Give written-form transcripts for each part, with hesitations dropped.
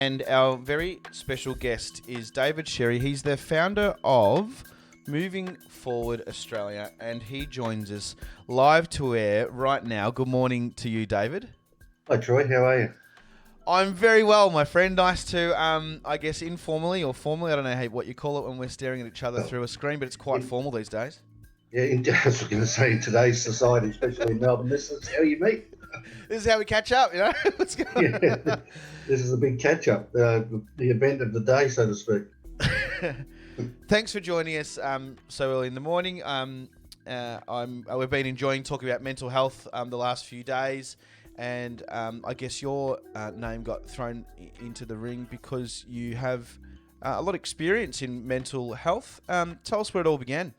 And our very special guest is David Sherry. He's the founder of Moving Forward Australia, and he joins us live to air right now. Good morning to you, David. Hi, Troy. How are you? I'm very well, my friend. Nice to, I guess, informally or formally, I don't know what you call it when we're staring at each other through a screen, but it's quite formal these days. Yeah, I was going to say, in today's society, especially in Melbourne, this is how you meet. This is how we catch up, you know? What's going on? Yeah, this is a big catch-up, the event of the day, so to speak. Thanks for joining us so early in the morning. We've been enjoying talking about mental health the last few days, and I guess your name got thrown into the ring because you have a lot of experience in mental health. Tell us where it all began.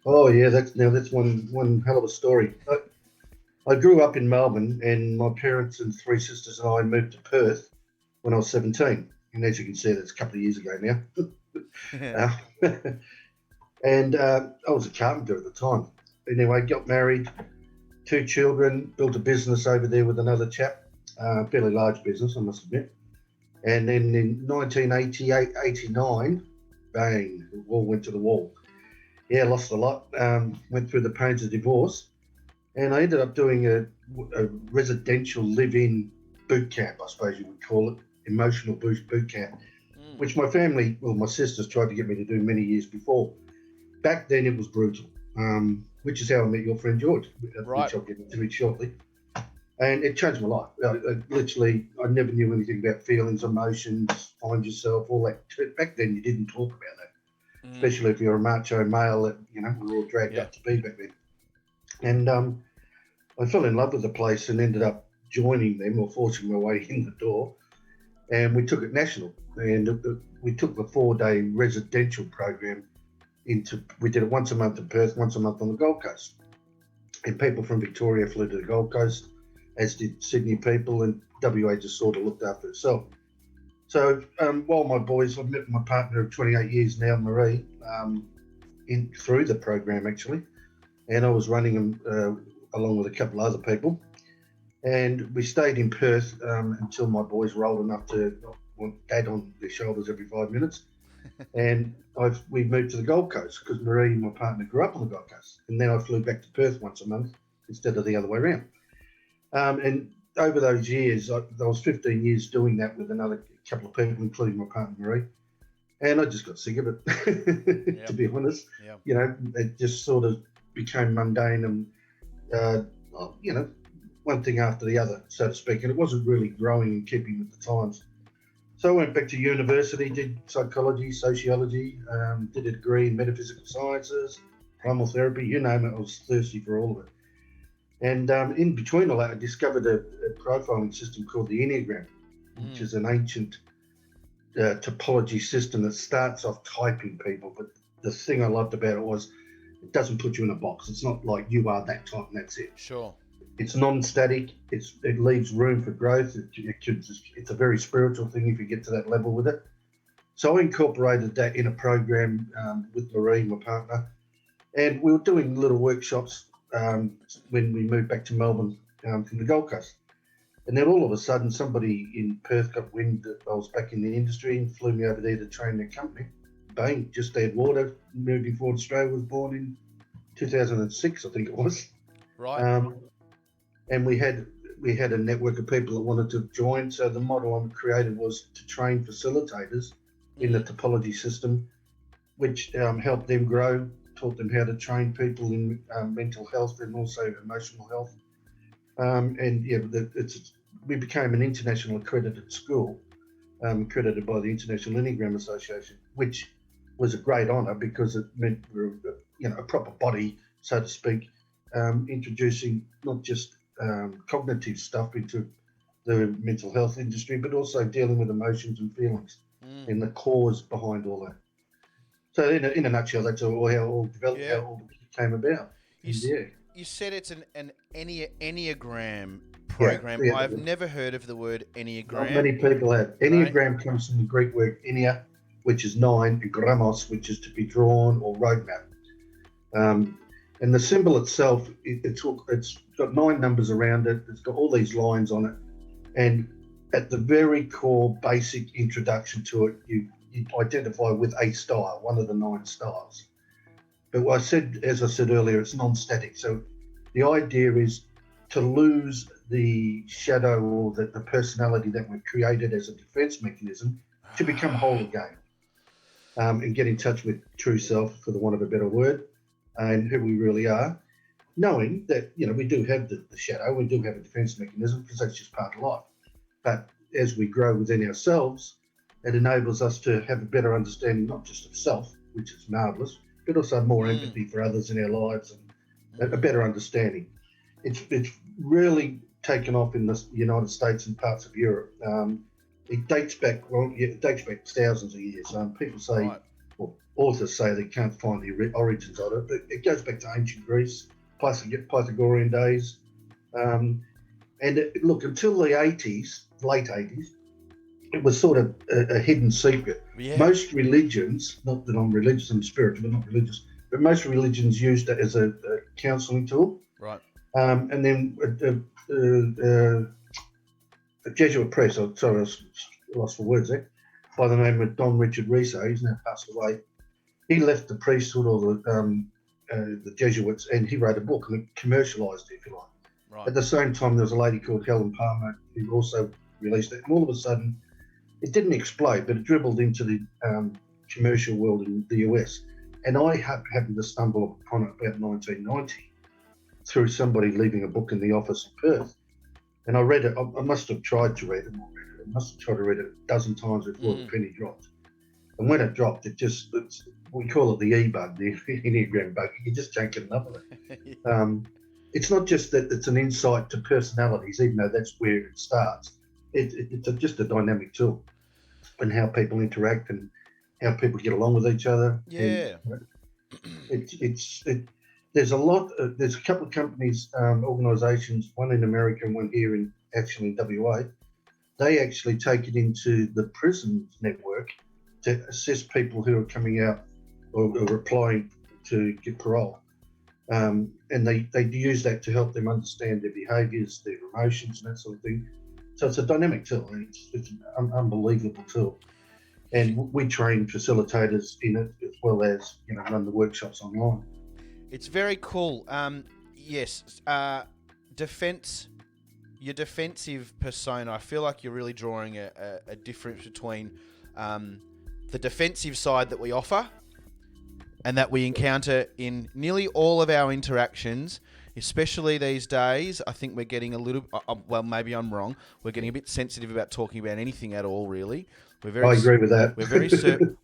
Oh, yeah, that's one hell of a story. I grew up in Melbourne, and my parents and three sisters and I moved to Perth when I was 17. And as you can see, that's a couple of years ago now. And I was a carpenter at the time. Anyway, got married, 2 children, built a business over there with another chap, fairly large business, I must admit. And then in 1988, 89, bang, the wall went to the wall. Yeah, lost a lot, went through the pains of divorce. And I ended up doing a residential live-in boot camp, I suppose you would call it, emotional boost boot camp, which my family, well, my sisters tried to get me to do many years before. Back then it was brutal, which is how I met your friend George, Right. which I'll get into it shortly. And it changed my life. I never knew anything about feelings, emotions, find yourself, all that. Back then you didn't talk about that, especially if you're a macho male that, we were all dragged up to be back then. And I fell in love with the place and ended up joining them or forcing my way in the door. And we took it national. And we took the 4-day residential program we did it once a month in Perth, once a month on the Gold Coast. And people from Victoria flew to the Gold Coast, as did Sydney people, and WA just sort of looked after itself. So while I've met my partner of 28 years now, Marie, through the program actually, and I was running them along with a couple of other people. And we stayed in Perth until my boys were old enough to want dad on their shoulders every 5 minutes. And we moved to the Gold Coast because Marie, my partner, grew up on the Gold Coast. And then I flew back to Perth once a month instead of the other way around. And over those years, I was 15 years doing that with another couple of people, including my partner, Marie. And I just got sick of it, to be honest. Yep. It just sort of became mundane and, one thing after the other, so to speak. And it wasn't really growing and keeping with the times. So I went back to university, did psychology, sociology, did a degree in metaphysical sciences, primal therapy, you name it. I was thirsty for all of it. And in between all that, I discovered a profiling system called the Enneagram, which is an ancient topology system that starts off typing people. But the thing I loved about it was it doesn't put you in a box. It's not like you are that type and that's it. Sure. It's non-static. It leaves room for growth. It's a very spiritual thing if you get to that level with it. So I incorporated that in a program with Marie, my partner, and we were doing little workshops when we moved back to Melbourne from the Gold Coast. And then all of a sudden, somebody in Perth got wind that I was back in the industry and flew me over there to train their company. Bang, just add water. Moving Forward Australia was born in 2006, I think it was. Right. And we had a network of people that wanted to join. So the model I created was to train facilitators in the topology system, which helped them grow, taught them how to train people in mental health and also emotional health. We became an international accredited school, accredited by the International Enneagram Association, which was a great honour because it meant we were a proper body, so to speak, introducing not just cognitive stuff into the mental health industry, but also dealing with emotions and feelings and the cause behind all that. So in a nutshell, that's how it all developed, how it all came about. You said it's an Enneagram program. Yeah. I've never heard of the word Enneagram. Not many people have. Enneagram comes from the Greek word ennea, which is 9, and grammos, which is to be drawn or roadmap. And the symbol itself, it's got 9 numbers around it. It's got all these lines on it. And at the very core basic introduction to it, you identify with a style, one of the 9 styles. But as I said earlier, it's non-static. So the idea is to lose the shadow or the personality that we've created as a defense mechanism to become whole again, and get in touch with true self, for the want of a better word, and who we really are, knowing that, we do have the shadow, we do have a defense mechanism, because that's just part of life. But as we grow within ourselves, it enables us to have a better understanding, not just of self, which is marvelous, but also more empathy for others in our lives, and a better understanding. It's really taken off in the United States and parts of Europe. It dates back thousands of years. People say, or authors say, they can't find the origins of it, but it goes back to ancient Greece, Pythagorean days. And look, until the late 80s, it was sort of a hidden secret. Yeah. Most religions, not that I'm religious, I'm spiritual, but not religious, but most religions used it as a counselling tool. Right. And then a Jesuit priest, I lost for words there, by the name of Don Richard Riso, he's now passed away. He left the priesthood, or the Jesuits, and he wrote a book and commercialised it, if you like. Right. At the same time, there was a lady called Helen Palmer who also released it, and all of a sudden, it didn't explode, but it dribbled into the commercial world in the US. And I happened to stumble upon it about 1990 through somebody leaving a book in the office in Perth. And I read it. I must have tried to read it. I must have tried to read it a dozen times before the penny dropped. And when it dropped, we call it the E-bug, the Enneagram bug. You just can't get enough of it. It's not just that it's an insight to personalities, even though that's where it starts. It's just a dynamic tool, and how people interact and how people get along with each other. Yeah. And there's a lot. There's a couple of companies, organisations, one in America and one here in WA. They actually take it into the prisons network to assist people who are coming out or applying to get parole. And they use that to help them understand their behaviours, their emotions, and that sort of thing. So it's a dynamic tool. It's an unbelievable tool. And we train facilitators in it, as well as run the workshops online. It's very cool. Yes, your defensive persona. I feel like you're really drawing a difference between the defensive side that we offer and that we encounter in nearly all of our interactions, especially these days. I think we're getting a little, well, maybe I'm wrong, we're getting a bit sensitive about talking about anything at all, really. I agree with that. We're very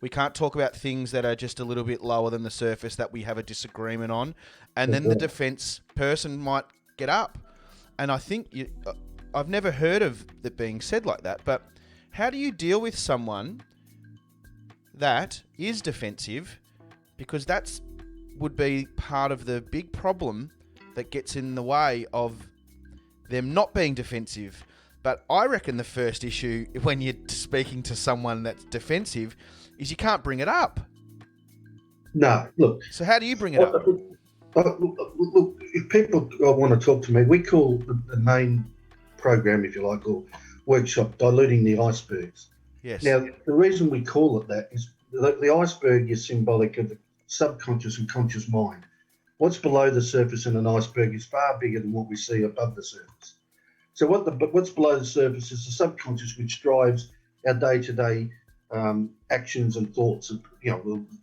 we can't talk about things that are just a little bit lower than the surface that we have a disagreement on. And then the defense person might get up. And I think, I've never heard of it being said like that, but how do you deal with someone that is defensive? Because that would be part of the big problem that gets in the way of them not being defensive. But I reckon the first issue when you're speaking to someone that's defensive is you can't bring it up. No, look. So how do you bring it up? Look, if people want to talk to me, we call the main program, if you like, or workshop, diluting the icebergs. Yes. Now, the reason we call it that is the iceberg is symbolic of the subconscious and conscious mind. What's below the surface in an iceberg is far bigger than what we see above the surface. So what's below the surface is the subconscious, which drives our day-to-day actions and thoughts. And,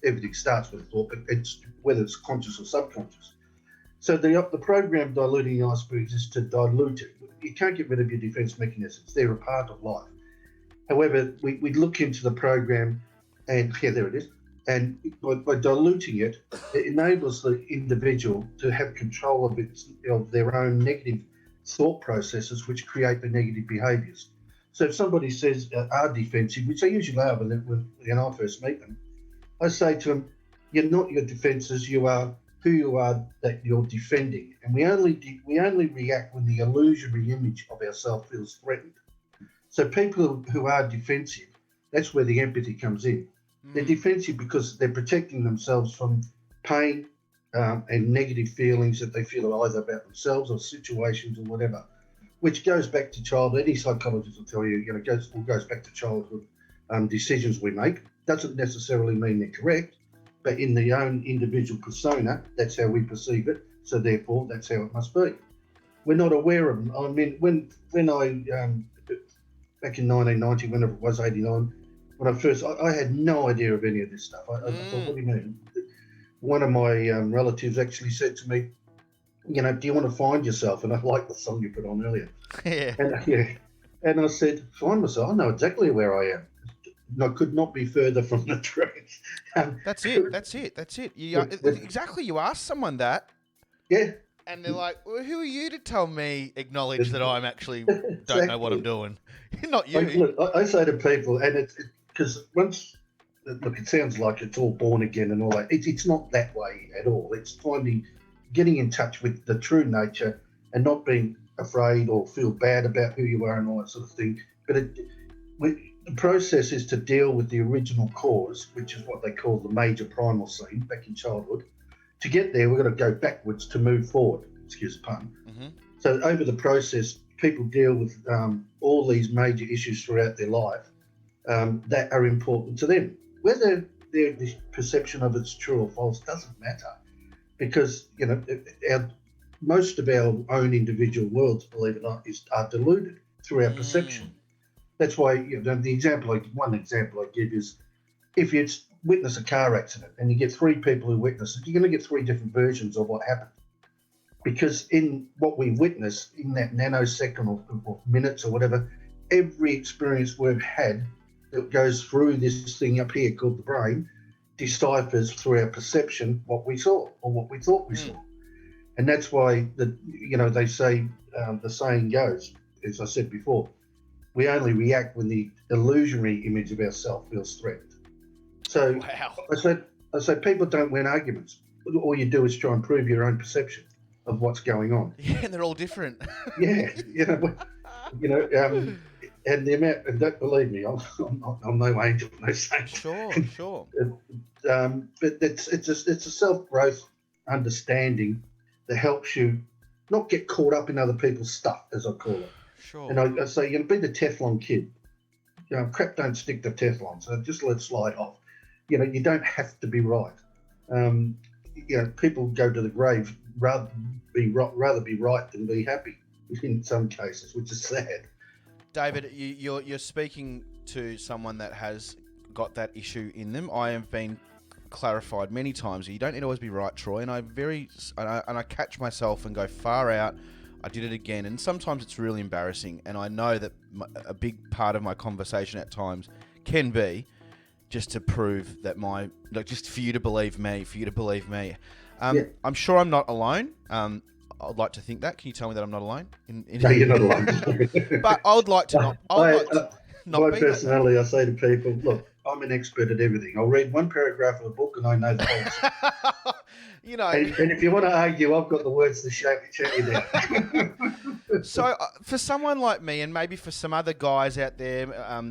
everything starts with a thought, but it's whether it's conscious or subconscious. So the program diluting the icebergs is to dilute it. You can't get rid of your defense mechanisms. They're a part of life. However, we look into the program, and there it is. And by diluting it, it enables the individual to have control of their own negative thought processes, which create the negative behaviours. So if somebody says are defensive, which they usually are when I first meet them, I say to them, you're not your defences, you are who you are that you're defending. And we only react when the illusory image of ourselves feels threatened. So people who are defensive, that's where the empathy comes in. They're defensive because they're protecting themselves from pain and negative feelings that they feel either about themselves or situations or whatever. which goes back to childhood. Any psychologist will tell you, goes back to childhood. Decisions we make doesn't necessarily mean they're correct, but in the own individual persona, that's how we perceive it. So therefore, that's how it must be. We're not aware of them. I mean, when I back in 1990, whenever it was 89, when I had no idea of any of this stuff. I thought, what do you mean? One of my relatives actually said to me, do you want to find yourself? And I like the song you put on earlier. Yeah. And I said, find myself. I know exactly where I am. I could not be further from the truth. That's it. Exactly. You ask someone that. Yeah. And they're like, well, who are you to tell me, acknowledge that I'm actually don't know what I'm doing? Not you. I say to people, and it's because once, look, it sounds like it's all born again and all that. It's not that way at all. It's getting in touch with the true nature and not being afraid or feel bad about who you are and all that sort of thing. But the process is to deal with the original cause, which is what they call the major primal scene back in childhood. To get there, we've got to go backwards to move forward, excuse the pun. Mm-hmm. So over the process, people deal with all these major issues throughout their life that are important to them. Whether their perception of it's true or false doesn't matter, because most of our own individual worlds, believe it or not, are deluded through our perception. That's why one example I give is if you witness a car accident and you get three people who witness it, you're going to get three different versions of what happened. Because in what we witness in that nanosecond or minutes or whatever, every experience we've had that goes through this thing up here called the brain deciphers through our perception what we saw or what we thought we saw. And that's why they say the saying goes, as I said before, we only react when the illusionary image of ourselves feels threatened. So wow. I said people don't win arguments. All you do is try and prove your own perception of what's going on. Yeah, and they're all different. Yeah, and the amount, and don't believe me, I'm no angel, no saint. Sure. But it's a self-growth understanding that helps you not get caught up in other people's stuff, as I call it. Sure. And I say, be the Teflon kid. Crap don't stick to Teflon, so just let it slide off. You don't have to be right. People go to the grave rather be right than be happy in some cases, which is sad. David, you're speaking to someone that has got that issue in them. I have been clarified many times. You don't need to always be right, Troy. And I catch myself and go far out. I did it again, and sometimes it's really embarrassing. And I know that a big part of my conversation at times can be just to prove that just for you to believe me. Yeah. I'm sure I'm not alone. I'd like to think that. Can you tell me that I'm not alone? No, you're not alone. But I would like to not. My personality, I say to people, look, I'm an expert at everything. I'll read one paragraph of a book and I know the whole. And if you want to argue, I've got the words to shut you down. So for someone like me, and maybe for some other guys out there,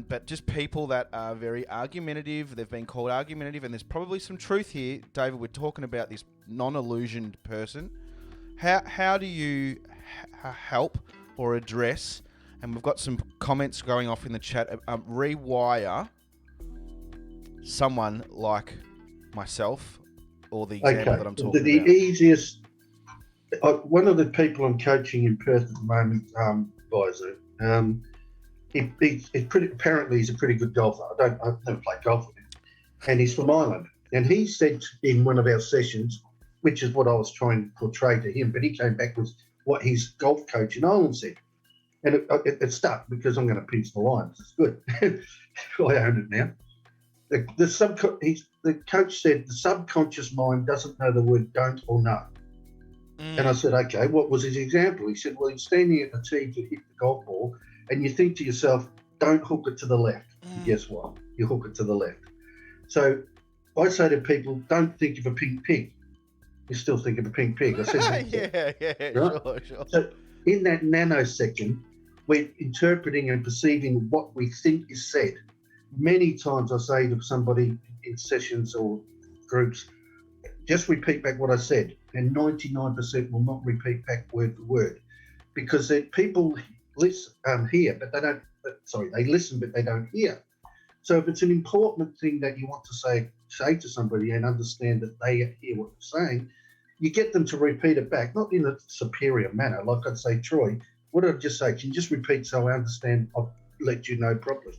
but just people that are very argumentative, they've been called argumentative, and there's probably some truth here, David. We're talking about this non-illusioned person. How do you help or address, and we've got some comments going off in the chat, rewire someone like myself, or the example that I'm talking about? The easiest, one of the people I'm coaching in Perth at the moment, Visor, apparently he's a pretty good golfer. I've never played golf with him. And he's from Ireland. And he said in one of our sessions, which is what I was trying to portray to him, but he came back with what his golf coach in Ireland said. And it stuck because I'm going to pinch the lines. It's good. I own it now. The coach said the subconscious mind doesn't know the word don't or no. And I said, okay, what was his example? He said, well, you're standing at the tee to hit the golf ball and you think to yourself, don't hook it to the left. And guess what? You hook it to the left. So I say to people, don't think of a pink pig. You still think of a pink pig. I said, yeah, right? Sure. So in that nanosecond, we're interpreting and perceiving what we think is said. Many times I say to somebody in sessions or groups, just repeat back what I said, and 99% will not repeat back word for word, because people hear, but they don't. They listen, but they don't hear. So if it's an important thing that you want to say to somebody and understand that they hear what you're saying, you get them to repeat it back, not in a superior manner. Like I'd say, Troy, what did I just say? Can you just repeat so I understand? I'll let you know properly.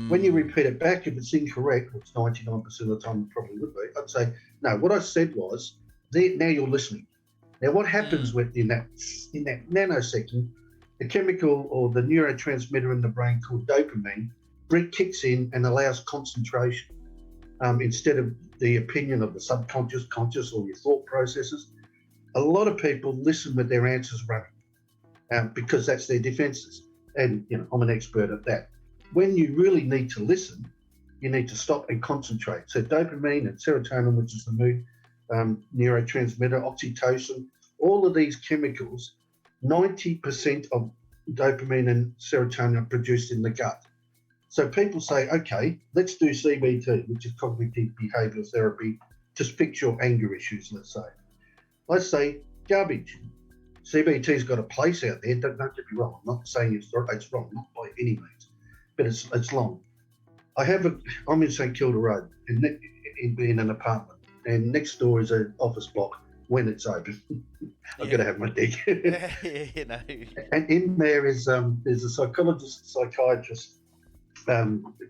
When you repeat it back, if it's incorrect, which 99% of the time it probably would be, I'd say, no, what I said was, now you're listening. Now what happens in that nanosecond, the chemical or the neurotransmitter in the brain called dopamine kicks in and allows concentration instead of the opinion of the subconscious, conscious, or your thought processes. A lot of people listen with their answers running because that's their defenses. And I'm an expert at that. When you really need to listen, you need to stop and concentrate. So dopamine and serotonin, which is the mood neurotransmitter, oxytocin, all of these chemicals, 90% of dopamine and serotonin are produced in the gut. So people say, okay, let's do CBT, which is cognitive behavioural therapy, to fix your anger issues, let's say. I say, garbage. CBT's got a place out there, don't get me wrong. I'm not saying it's wrong, not by any means, but it's long. I'm in St Kilda Road, in an apartment, and next door is an office block when it's open. I've got to have my dig. And in there is there's a psychiatrist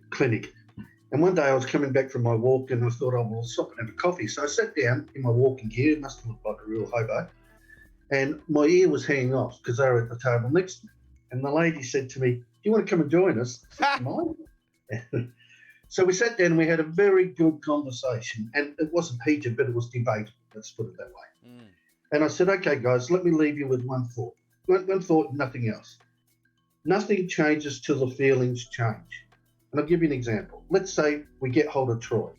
clinic. And one day I was coming back from my walk and I thought, I'll stop and have a coffee. So I sat down in my walking gear, it must have looked like a real hobo, and my ear was hanging off because they were at the table next to me. And the lady said to me, do you want to come and join us? Mine? So we sat down and we had a very good conversation, and it wasn't heated, but it was debatable, let's put it that way. And I said, okay, guys, let me leave you with one thought. One thought, nothing else. Nothing changes till the feelings change. And I'll give you an example. Let's say we get hold of Troy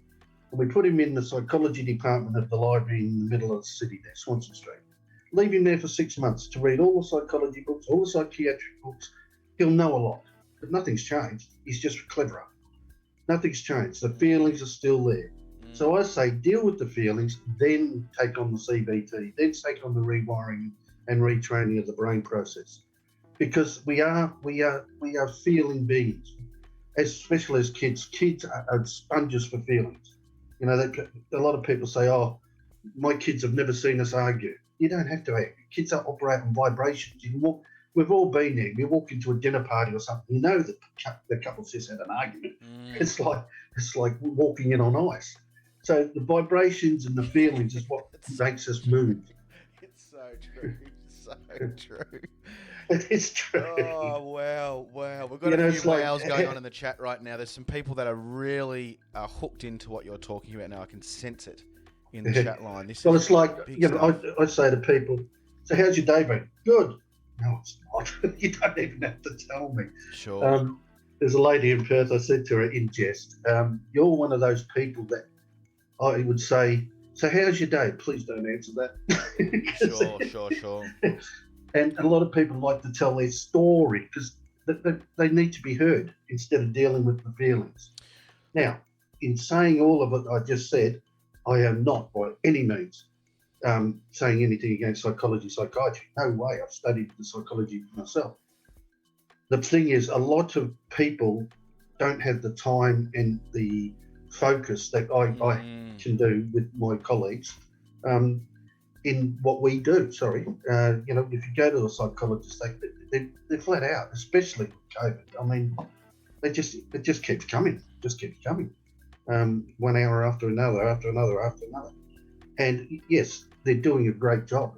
and we put him in the psychology department of the library in the middle of the city there, Swanston Street. Leave him there for 6 months to read all the psychology books, all the psychiatric books. He'll know a lot, but nothing's changed. He's just cleverer. Nothing's changed. The feelings are still there. So I say deal with the feelings, then take on the CBT, then take on the rewiring and retraining of the brain process. Because we are feeling beings, especially as kids. Kids are sponges for feelings. A lot of people say, oh, my kids have never seen us argue. You don't have to argue. Kids operate on vibrations. We've all been there. You walk into a dinner party or something, you know that the couple just had an argument. It's like walking in on ice. So the vibrations and the feelings is what makes us move. It's so true. So true. It is true. Oh, wow. We've got a few wows going on in the chat right now. There's some people that are really hooked into what you're talking about now. I can sense it in the chat line. It's like, I say to people, so how's your day been? Good. No, it's not. You don't even have to tell me. Sure. There's a lady in Perth, I said to her in jest, you're one of those people that I would say, so how's your day? Please don't answer that. Sure. And a lot of people like to tell their story because they need to be heard instead of dealing with the feelings. Now, in saying all of what I just said, I am not by any means saying anything against psychiatry. No way. I've studied the psychology myself. The thing is, a lot of people don't have the time and the focus that I can do with my colleagues in what we do. Sorry, if you go to a psychologist, they're flat out, especially with COVID. I mean, it just keeps coming, 1 hour after another, and yes, they're doing a great job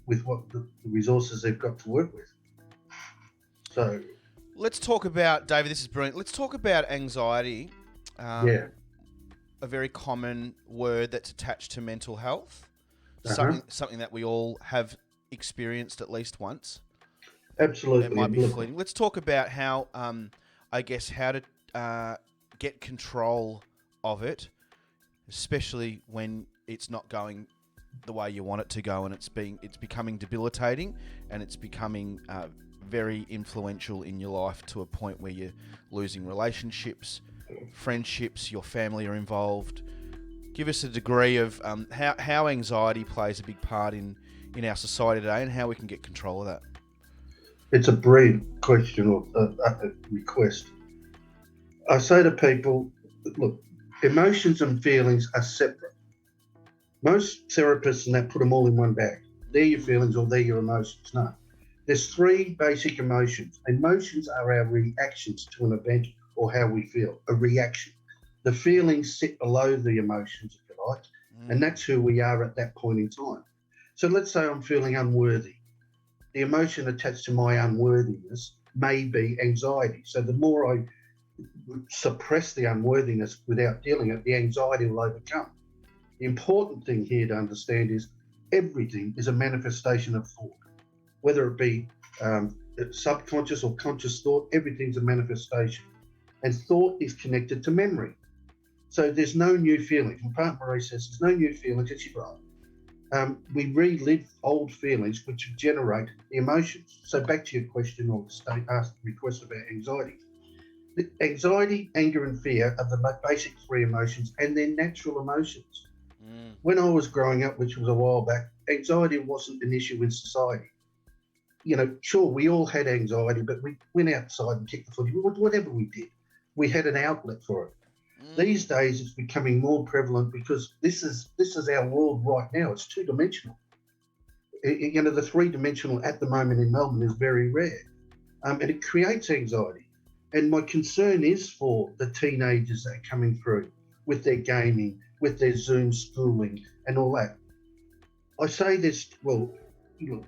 with what the resources they've got to work with. So let's talk about, David, this is brilliant. Let's talk about anxiety. A very common word that's attached to mental health. Something that we all have experienced at least once. Absolutely. It might be fleeting. Let's talk about how, how to get control of it, especially when it's not going the way you want it to go, and it's becoming debilitating, and it's becoming very influential in your life to a point where you're losing relationships, friendships, your family are involved. Give us a degree of how anxiety plays a big part in our society today and how we can get control of that. It's a brilliant question or a request. I say to people, look, emotions and feelings are separate. Most therapists and that put them all in one bag. They're your feelings or they're your emotions. No. There's three basic emotions. Emotions are our reactions to an event or how we feel, a reaction. The feelings sit below the emotions, if you like, and that's who we are at that point in time. So let's say I'm feeling unworthy. The emotion attached to my unworthiness may be anxiety. So the more I suppress the unworthiness without dealing it, the anxiety will overcome. The important thing here to understand is everything is a manifestation of thought, whether it be subconscious or conscious thought, everything's a manifestation. And thought is connected to memory. So there's no new feelings. My partner Marie says there's no new feelings, it's right. We relive old feelings which generate the emotions. So back to your question or request about anxiety. Anxiety, anger and fear are the basic three emotions and they're natural emotions. When I was growing up, which was a while back, anxiety wasn't an issue in society. You know, sure, we all had anxiety, but we went outside and kicked the footy, whatever we did. We had an outlet for it. These days, it's becoming more prevalent because this is our world right now. It's two-dimensional. You know, the three-dimensional at the moment in Melbourne is very rare, and it creates anxiety. And my concern is for the teenagers that are coming through with their gaming, with their Zoom schooling, and all that. I say this, well, you know,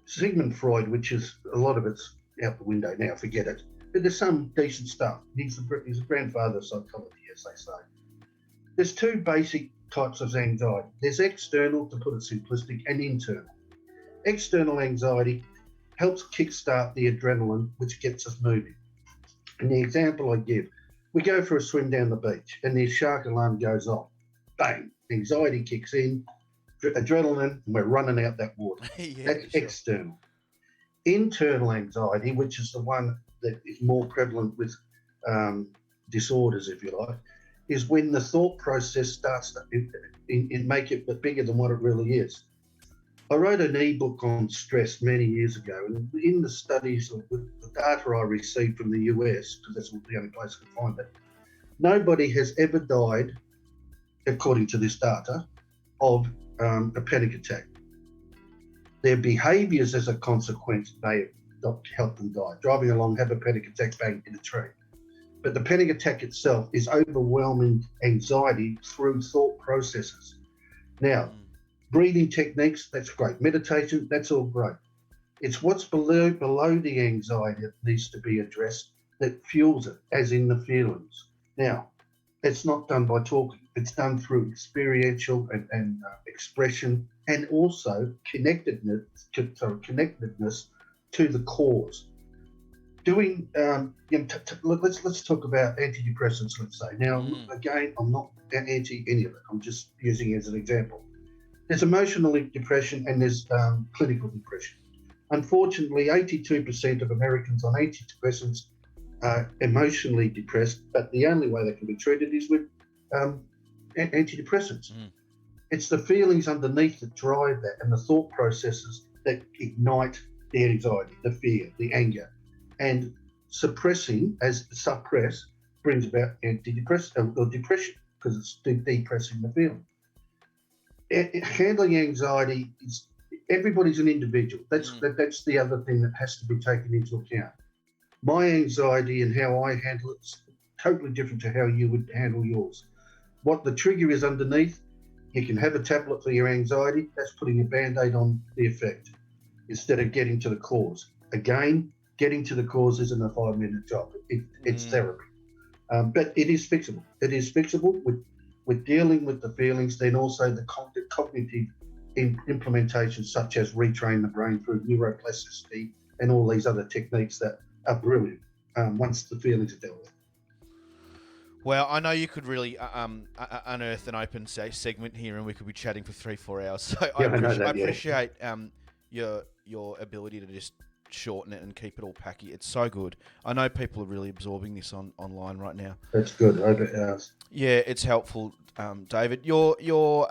Sigmund Freud, which is a lot of it's out the window now, forget it. But there's some decent stuff. He's a grandfather of psychology, as they say. There's two basic types of anxiety. There's external, to put it simplistic, and internal. External anxiety helps kickstart the adrenaline, which gets us moving. And the example I give, we go for a swim down the beach and the shark alarm goes off. Bang, anxiety kicks in, adrenaline, and we're running out that water. That's sure. External. Internal anxiety, which is the one that is more prevalent with disorders, if you like, is when the thought process starts to make it bigger than what it really is. I wrote an ebook on stress many years ago, and in the studies of the data I received from the US, because that's the only place I could find it, nobody has ever died, according to this data, of a panic attack. Their behaviours as a consequence may have helped them die. Driving along, have a panic attack, bang, in a tree. But the panic attack itself is overwhelming anxiety through thought processes. Now, breathing techniques, that's great. Meditation, that's all great. It's what's below the anxiety that needs to be addressed that fuels it, as in the feelings. Now, it's not done by talking. It's done through experiential and expression, and also connectedness to the cause. Doing, let's talk about antidepressants, let's say. Now, again, I'm not anti any of it. I'm just using it as an example. There's emotional depression and there's clinical depression. Unfortunately, 82% of Americans on antidepressants are emotionally depressed, but the only way they can be treated is with antidepressants. It's the feelings underneath that drive that and the thought processes that ignite the anxiety, the fear, the anger. And suppressing, suppress, brings about antidepressant or depression because it's depressing the feeling. Handling anxiety is everybody's an individual. That's the other thing that has to be taken into account. My anxiety and how I handle it is totally different to how you would handle yours. What the trigger is underneath, you can have a tablet for your anxiety. That's putting a band-aid on the effect instead of getting to the cause. Again, getting to the cause isn't a 5-minute job. It's therapy. But it is fixable. It is fixable with dealing with the feelings, then also the cognitive implementations such as retrain the brain through neuroplasticity and all these other techniques that are brilliant once the feelings are dealt with. Well, I know you could really unearth an open segment here, and we could be chatting for 3-4 hours. So I appreciate your ability to just shorten it and keep it all packy. It's so good. I know people are really absorbing this online right now. That's good. I bet it has. Yeah, it's helpful, David. Your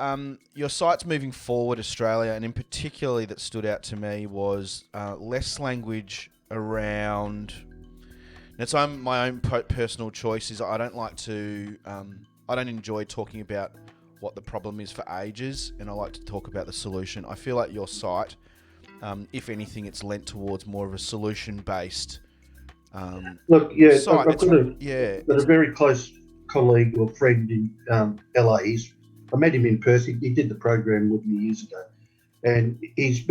sites moving forward, Australia, and in particularly that stood out to me was less language, around. It's my own personal choice. Is I don't like to. I don't enjoy talking about what the problem is for ages, and I like to talk about the solution. I feel like your site, if anything, it's lent towards more of a solution-based Look, yeah, site. I've got a very close colleague or friend in LA. I met him in Perth. He did the program with me years ago, and he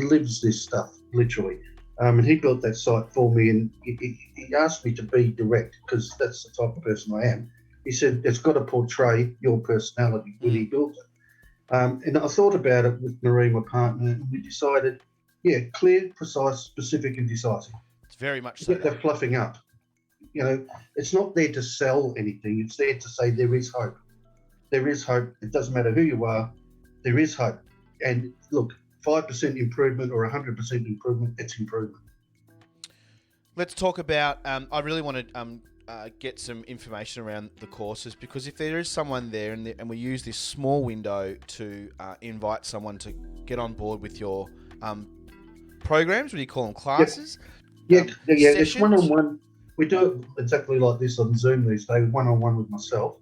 lives this stuff literally. And he built that site for me, and he asked me to be direct because that's the type of person I am. He said it's got to portray your personality when he built it. And I thought about it with Marie, my partner, and we decided, clear, precise, specific, and decisive. It's very much so. Get the fluffing up. You know, it's not there to sell anything. It's there to say there is hope. There is hope. It doesn't matter who you are. There is hope. And look, 5% improvement or 100% improvement, it's improvement. Let's talk about, I really want to get some information around the courses, because if there is someone there and we use this small window to invite someone to get on board with your programs, what do you call them, classes? It's one-on-one. We do it exactly like this on Zoom these days, one-on-one with myself.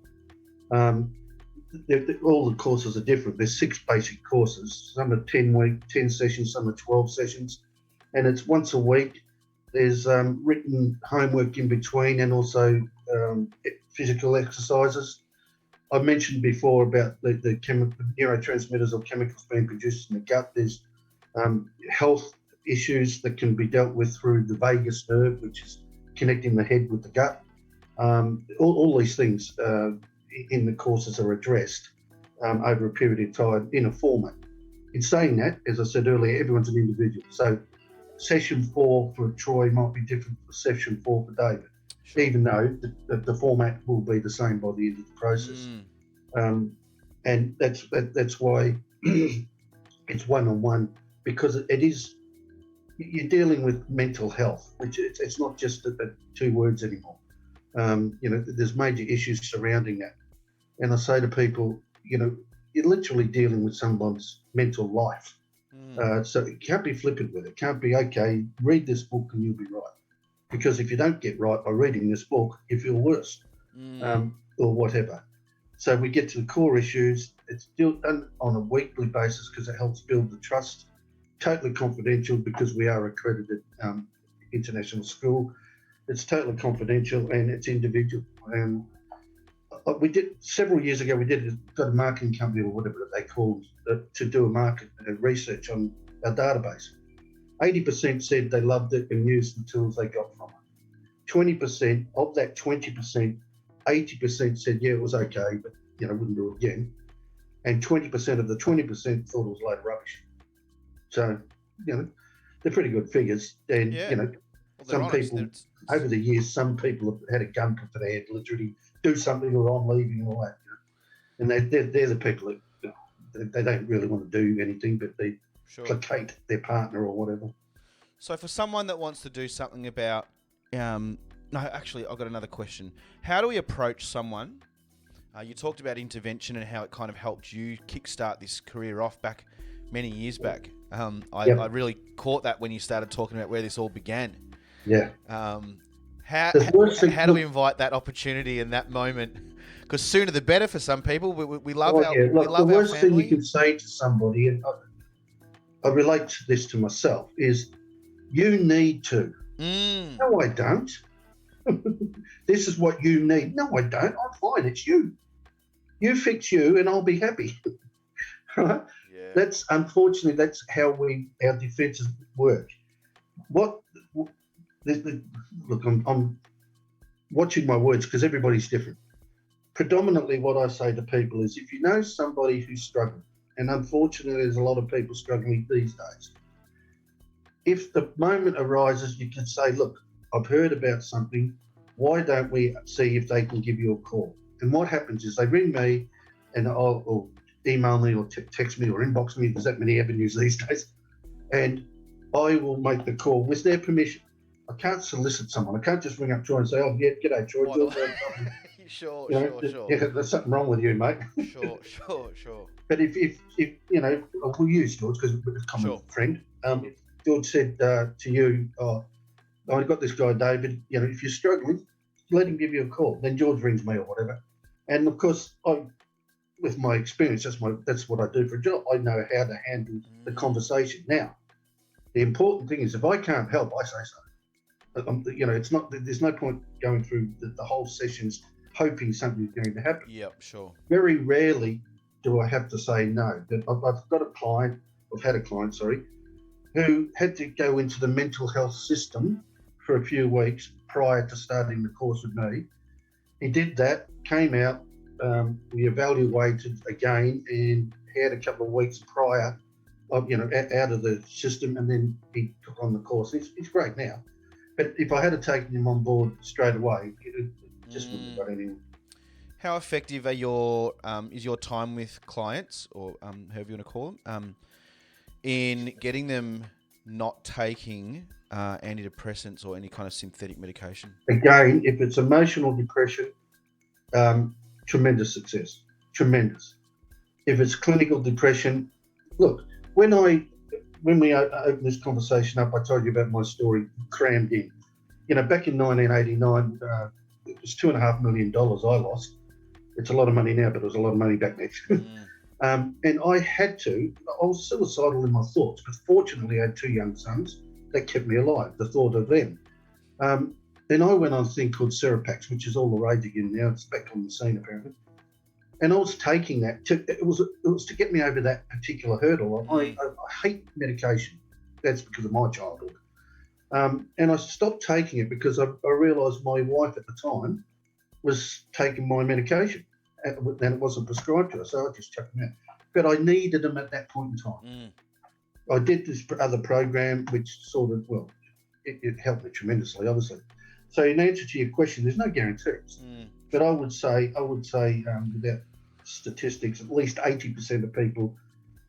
All the courses are different. There's 6 basic courses. Some are 10 sessions, some are 12 sessions, and it's once a week. There's written homework in between, and also physical exercises. I mentioned before about the neurotransmitters or chemicals being produced in the gut. There's health issues that can be dealt with through the vagus nerve, which is connecting the head with the gut. All these things in the courses are addressed over a period of time in a format. In saying that, as I said earlier, everyone's an individual. So session 4 for Troy might be different from session 4 for David, even though the format will be the same by the end of the process. And that's why it's one-on-one, because it is, you're dealing with mental health, which it's not just the 2 words anymore. There's major issues surrounding that. And I say to people, you're literally dealing with someone's mental life. So it can't be flippant with it. It can't be, okay, read this book and you'll be right. Because if you don't get right by reading this book, you feel worse, or whatever. So we get to the core issues. It's still done on a weekly basis because it helps build the trust. Totally confidential because we are accredited international school. It's totally confidential and it's individual. We did several years ago. Got a marketing company or whatever they called to do a market research on our database. 80% said they loved it and used the tools they got from it. 20% of that 20%, 80% said it was okay, but wouldn't do it again. And 20% of the 20% thought it was a load of rubbish. So they're pretty good figures. And some people over the years, some people have had a gun put to their head, literally do something or I'm leaving and all that. And they're the people that they don't really want to do anything, but they placate their partner or whatever. So for someone that wants to do something about, no, actually, I've got another question. How do we approach someone? You talked about intervention and how it kind of helped you kickstart this career off back many years back. I really caught that when you started talking about where this all began. Yeah. How do we invite that opportunity in that moment? Because sooner the better for some people. We love our family. The worst thing you can say to somebody, and I relate this to myself, is you need to. No, I don't. This is what you need. No, I don't. I'm fine. It's you. You fix you and I'll be happy. Right? Yeah. That's unfortunately that's how our defences work. Look, I'm watching my words because everybody's different. Predominantly what I say to people is if you know somebody who's struggling, and unfortunately there's a lot of people struggling these days, if the moment arises, you can say, look, I've heard about something, why don't we see if they can give you a call? And what happens is they ring me and or email me or text me or inbox me, there's that many avenues these days, and I will make the call with their permission. I can't solicit someone. I can't just ring up Troy and say, oh, yeah, g'day, Troy. Sure. Yeah, there's something wrong with you, mate. Sure. But if we'll use George because we're a common friend. George said to you, I got this guy, David, if you're struggling, let him give you a call. Then George rings me or whatever. And of course, with my experience, that's what I do for a job. I know how to handle the conversation. Now, the important thing is if I can't help, I say so. It's not. There's no point going through the whole sessions hoping something's going to happen. Yep, sure. Very rarely do I have to say no. I've got a client. I've had a client, who had to go into the mental health system for a few weeks prior to starting the course with me. He did that, came out, we evaluated again, and he had a couple of weeks prior, out of the system, and then he took on the course. He's great now. But if I had taken him on board straight away, it just wouldn't have got anywhere. How effective is your time with clients, or however you want to call them, in getting them not taking antidepressants or any kind of synthetic medication? Again, if it's emotional depression, tremendous success. Tremendous. If it's clinical depression, look, when we opened this conversation up, I told you about my story crammed in. Back in 1989, it was $2.5 million I lost. It's a lot of money now, but it was a lot of money back then. And I was suicidal in my thoughts, but fortunately I had 2 young sons that kept me alive, the thought of them. Then I went on a thing called Seropax, which is all the rage again now. It's back on the scene apparently. And I was taking that it was to get me over that particular hurdle. I hate medication. That's because of my childhood. And I stopped taking it because I realised my wife at the time was taking my medication, and it wasn't prescribed to her, so I just chucked them out. But I needed them at that point in time. I did this other program, which it helped me tremendously, obviously. So in answer to your question, there's no guarantees. But I would say, without statistics, at least 80% of people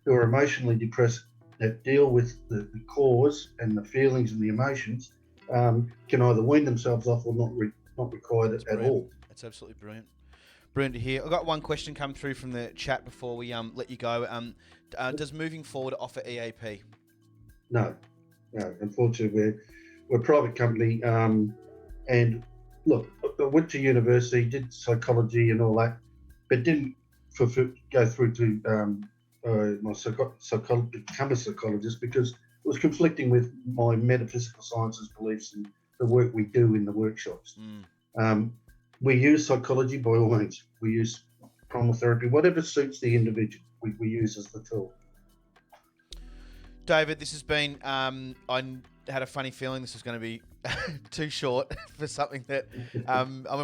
who are emotionally depressed that deal with the cause and the feelings and the emotions can either wean themselves off or not require it at all. That's absolutely brilliant. Brilliant to hear. I've got one question come through from the chat before we let you go. Does Moving Forward offer EAP? No. Unfortunately, we're a private company. And look, I went to university, did psychology and all that, but didn't go through to become a psychologist because it was conflicting with my metaphysical sciences beliefs and the work we do in the workshops. We use psychology by all means. We use primal therapy, whatever suits the individual, we use as the tool. David, this has been, I had a funny feeling this was going to be too short for something that,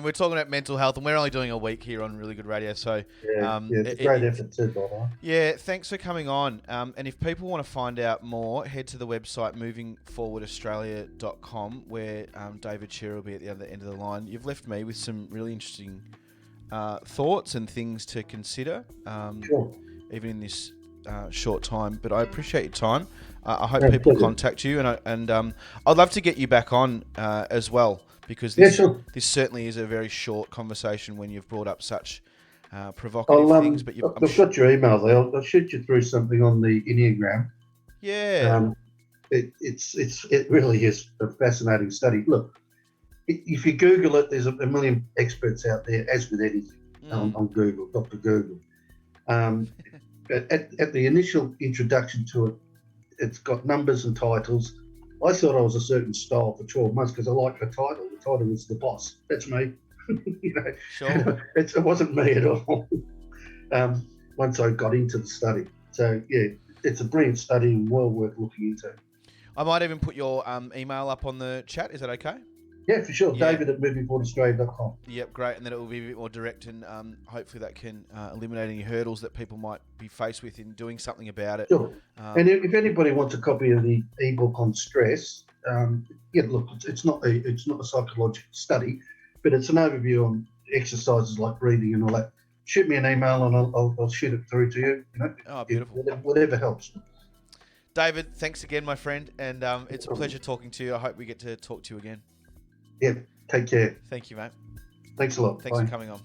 we're talking about mental health and we're only doing a week here on Really Good Radio. So, it's a great effort too, by the way. Yeah, thanks for coming on. And if people want to find out more, head to the website movingforwardaustralia.com where David Shearer will be at the other end of the line. You've left me with some really interesting thoughts and things to consider, Sure. even in this short time, but I appreciate your time. I hope people contact you, and I'd love to get you back on as well, because this certainly is a very short conversation when you've brought up such provocative things. But I've got your email there. I'll shoot you through something on the Enneagram. Yeah, it really is a fascinating study. Look, if you Google it, there's a million experts out there, as with anything on Google, Dr. Google. At the initial introduction to it, it's got numbers and titles. I thought I was a certain style for 12 months because I like the title. The title was The Boss. That's me. Sure. It wasn't me at all once I got into the study. So, yeah, it's a brilliant study and well worth looking into. I might even put your email up on the chat. Is that okay? Yeah, for sure. Yeah. David at movingforwardaustralia.com. Yep, great. And then it will be a bit more direct, and hopefully that can eliminate any hurdles that people might be faced with in doing something about it. Sure. And if anybody wants a copy of the ebook on stress, look, it's not a psychological study, but it's an overview on exercises like breathing and all that. Shoot me an email and I'll shoot it through to you. Oh, beautiful. Whatever helps. David, thanks again, my friend, and it's a pleasure talking to you. I hope we get to talk to you again. Yeah, take care. Thank you, mate. Thanks a lot. Thanks Bye. for coming on.